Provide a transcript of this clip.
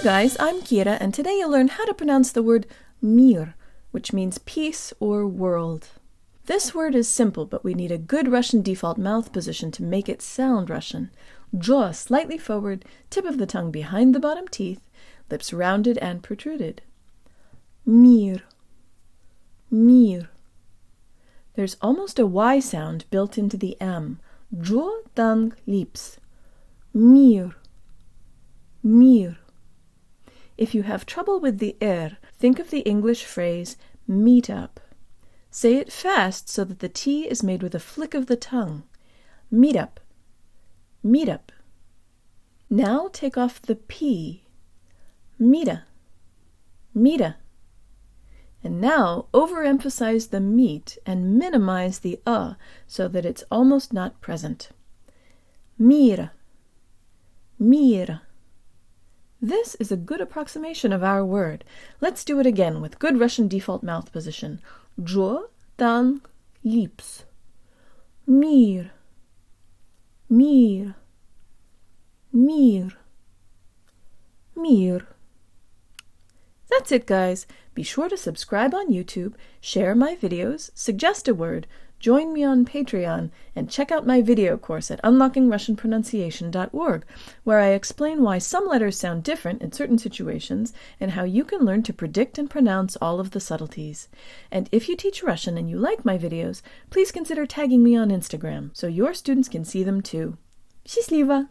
guys, I'm Kira, and today you'll learn how to pronounce the word mir, which means peace or world. This word is simple, but we need a good Russian default mouth position to make it sound Russian. Jaw slightly forward, tip of the tongue behind the bottom teeth, lips rounded and protruded. Mir, mir. There's almost a Y sound built into the M. Jaw, tongue, lips. Mir, mir. If you have trouble with the think of the English phrase meet up. Say it fast so that the T is made with a flick of the tongue. Meet up, meet up. Now take off the P. Mita, mita. And now overemphasize the meet and minimize the so that it's almost not present. Mira, mira. This is a good approximation of our word. Let's do it again with good Russian default mouth position. Jaw, tongue, lips. Mir, mir, mir, mir. That's it, guys. Be sure to subscribe on YouTube, share my videos, suggest a word, join me on Patreon, and check out my video course at unlockingrussianpronunciation.org, where I explain why some letters sound different in certain situations and how you can learn to predict and pronounce all of the subtleties. And if you teach Russian and you like my videos, please consider tagging me on Instagram so your students can see them too. Счастливо!